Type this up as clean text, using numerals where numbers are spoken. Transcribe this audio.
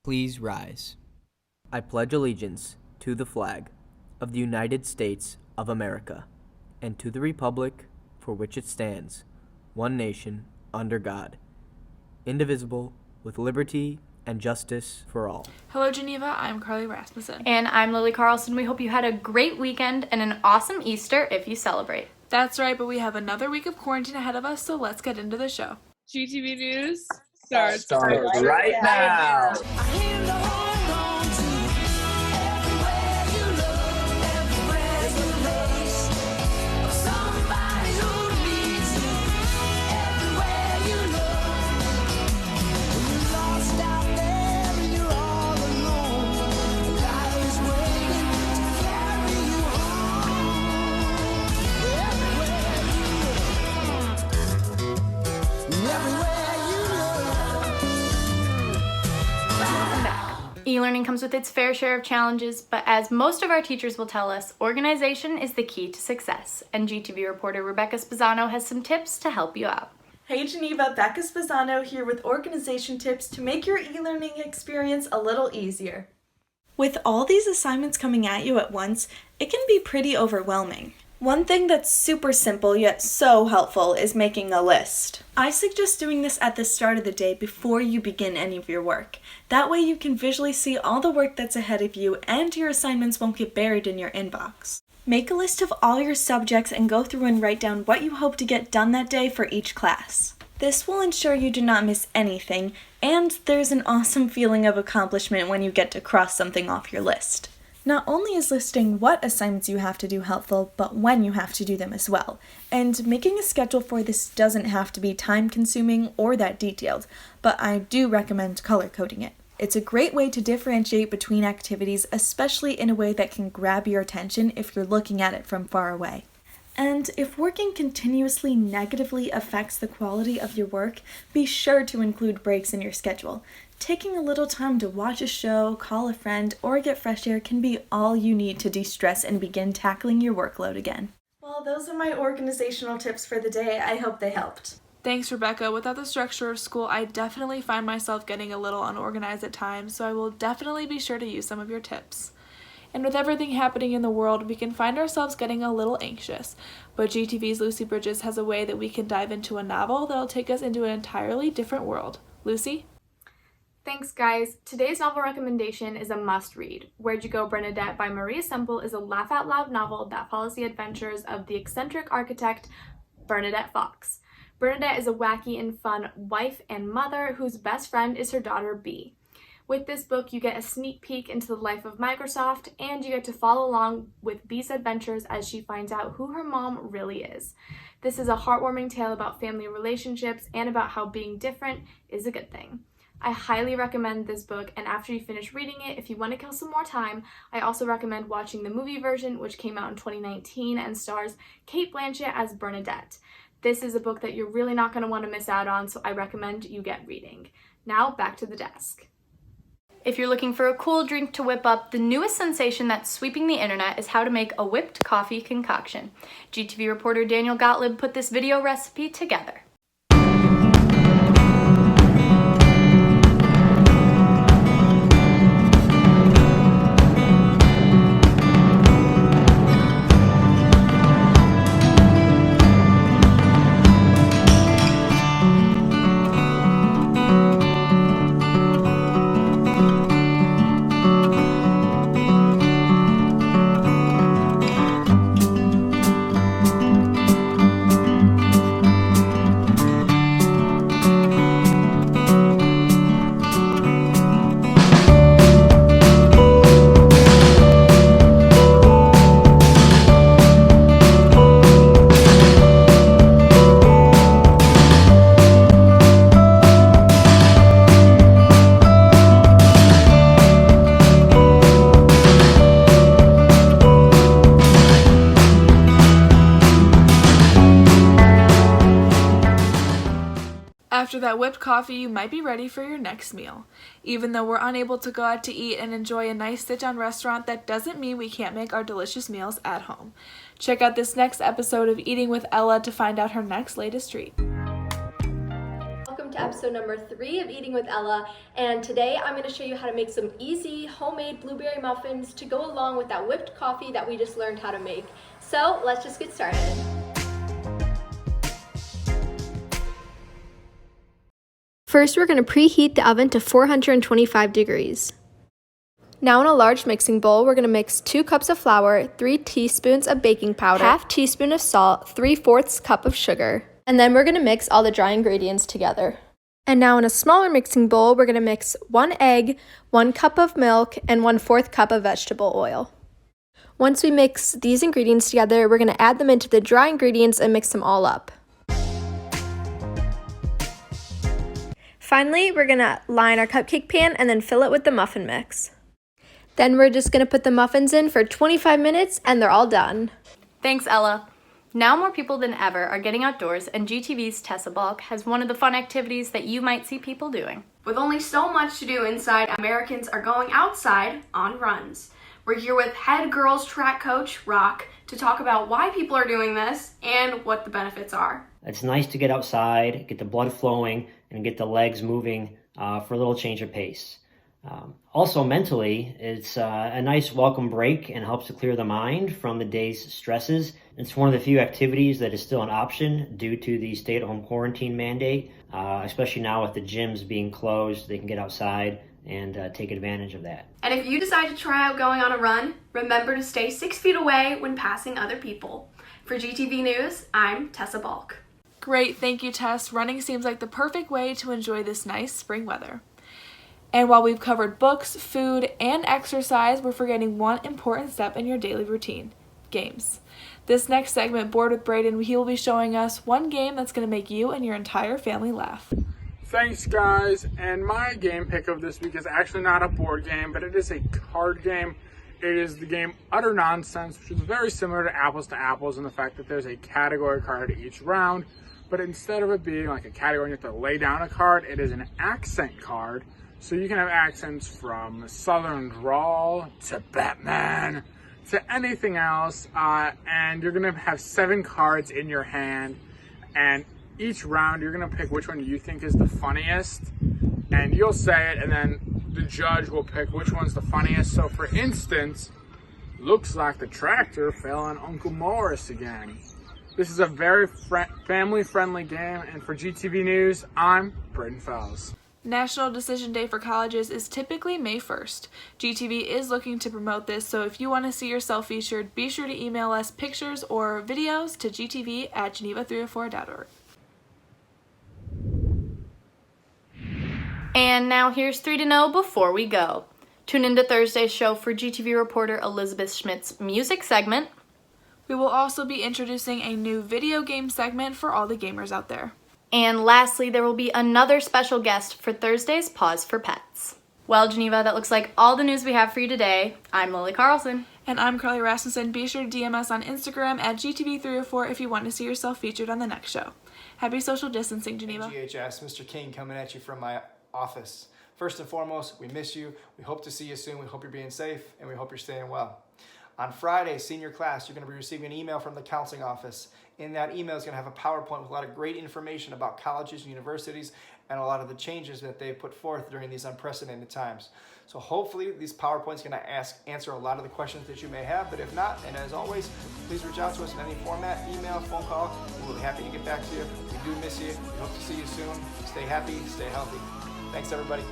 Please rise. I pledge allegiance to the flag of the United States of America and to the republic for which it stands, one nation, under God, indivisible, with liberty and justice for all. Hello, Geneva. I'm Carly Rasmussen. And I'm Lily Carlson. We hope you had a great weekend and an awesome Easter if you celebrate. That's right, but we have another week of quarantine ahead of us, so let's get into the show. GTV News starts right now. E-learning comes with its fair share of challenges, but as most of our teachers will tell us, organization is the key to success. And GTV reporter Rebecca Spezzano has some tips to help you out. Hey Geneva, Becca Spezzano here with organization tips to make your e-learning experience a little easier. With all these assignments coming at you at once, it can be pretty overwhelming. One thing that's super simple yet so helpful is making a list. I suggest doing this at the start of the day before you begin any of your work. That way you can visually see all the work that's ahead of you and your assignments won't get buried in your inbox. Make a list of all your subjects and go through and write down what you hope to get done that day for each class. This will ensure you do not miss anything, and there's an awesome feeling of accomplishment when you get to cross something off your list. Not only is listing what assignments you have to do helpful, but when you have to do them as well. And making a schedule for this doesn't have to be time-consuming or that detailed, but I do recommend color coding it. It's a great way to differentiate between activities, especially in a way that can grab your attention if you're looking at it from far away. And if working continuously negatively affects the quality of your work, be sure to include breaks in your schedule. Taking a little time to watch a show, call a friend, or get fresh air can be all you need to de-stress and begin tackling your workload again. Well, those are my organizational tips for the day. I hope they helped. Thanks, Rebecca. Without the structure of school, I definitely find myself getting a little unorganized at times, so I will definitely be sure to use some of your tips. And with everything happening in the world, we can find ourselves getting a little anxious. But GTV's Lucy Bridges has a way that we can dive into a novel that'll take us into an entirely different world. Lucy? Thanks, guys. Today's novel recommendation is a must-read. Where'd You Go, Bernadette by Maria Semple is a laugh-out-loud novel that follows the adventures of the eccentric architect Bernadette Fox. Bernadette is a wacky and fun wife and mother whose best friend is her daughter, Bee. With this book, you get a sneak peek into the life of Microsoft, and you get to follow along with Bee's adventures as she finds out who her mom really is. This is a heartwarming tale about family relationships and about how being different is a good thing. I highly recommend this book, and after you finish reading it, if you want to kill some more time, I also recommend watching the movie version, which came out in 2019 and stars Cate Blanchett as Bernadette. This is a book that you're really not going to want to miss out on, so I recommend you get reading. Now, back to the desk. If you're looking for a cool drink to whip up, the newest sensation that's sweeping the internet is how to make a whipped coffee concoction. GTV reporter Daniel Gottlieb put this video recipe together. After that whipped coffee, you might be ready for your next meal. Even though we're unable to go out to eat and enjoy a nice sit-down restaurant, that doesn't mean we can't make our delicious meals at home. Check out this next episode of Eating with Ella to find out her next latest treat. Welcome to episode number 3 of Eating with Ella, and today I'm going to show you how to make some easy homemade blueberry muffins to go along with that whipped coffee that we just learned how to make. So let's just get started. First, we're going to preheat the oven to 425 degrees. Now in a large mixing bowl, we're going to mix 2 cups of flour, 3 teaspoons of baking powder, half teaspoon of salt, 3/4 cup of sugar. And then we're going to mix all the dry ingredients together. And now in a smaller mixing bowl, we're going to mix 1 egg, 1 cup of milk, and 1/4 cup of vegetable oil. Once we mix these ingredients together, we're going to add them into the dry ingredients and mix them all up. Finally, we're going to line our cupcake pan and then fill it with the muffin mix. Then we're just going to put the muffins in for 25 minutes and they're all done. Thanks, Ella. Now more people than ever are getting outdoors, and GTV's Tessa Balk has one of the fun activities that you might see people doing. With only so much to do inside, Americans are going outside on runs. We're here with head girls track coach, Rock, to talk about why people are doing this and what the benefits are. It's nice to get outside, get the blood flowing, and get the legs moving for a little change of pace. Also mentally, it's a nice welcome break and helps to clear the mind from the day's stresses. It's one of the few activities that is still an option due to the stay-at-home quarantine mandate, especially now with the gyms being closed. They can get outside and take advantage of that. And if you decide to try out going on a run, remember to stay 6 feet away when passing other people. For GTV News, I'm Tessa Balk. Great, thank you, Tess. Running seems like the perfect way to enjoy this nice spring weather. And while we've covered books, food, and exercise, we're forgetting one important step in your daily routine: games. This next segment, Board with Braden, he will be showing us one game that's going to make you and your entire family laugh. Thanks, guys. And my game pick of this week is actually not a board game, but it is a card game. It is the game Utter Nonsense, which is very similar to Apples in the fact that there's a category card each round. But instead of it being like a category and you have to lay down a card, it is an accent card. So you can have accents from Southern drawl to Batman to anything else. And you're going to have 7 cards in your hand. And each round, you're going to pick which one you think is the funniest. And you'll say it, and then the judge will pick which one's the funniest. So for instance, looks like the tractor fell on Uncle Morris again. This is a very family-friendly game. And for GTV News, I'm Braden Fells. National Decision Day for colleges is typically May 1st. GTV is looking to promote this, so if you want to see yourself featured, be sure to email us pictures or videos to gtv@geneva304.org. And now here's 3 to know before we go. Tune into Thursday's show for GTV reporter Elizabeth Schmidt's music segment. We will also be introducing a new video game segment for all the gamers out there. And lastly, there will be another special guest for Thursday's Pause for Pets. Well, Geneva, that looks like all the news we have for you today. I'm Lily Carlson. And I'm Carly Rasmussen. Be sure to DM us on Instagram at GTV304 if you want to see yourself featured on the next show. Happy social distancing, Geneva. GHS, Mr. King coming at you from my office. First and foremost, we miss you. We hope to see you soon. We hope you're being safe, and we hope you're staying well. On Friday, senior class, you're going to be receiving an email from the counseling office. In that email is going to have a PowerPoint with a lot of great information about colleges and universities and a lot of the changes that they've put forth during these unprecedented times. So hopefully this PowerPoint's going to answer a lot of the questions that you may have, but if not, and as always, please reach out to us in any format, email, phone call. We'll be happy to get back to you. We do miss you. We hope to see you soon. Stay happy, stay healthy. Thanks, everybody.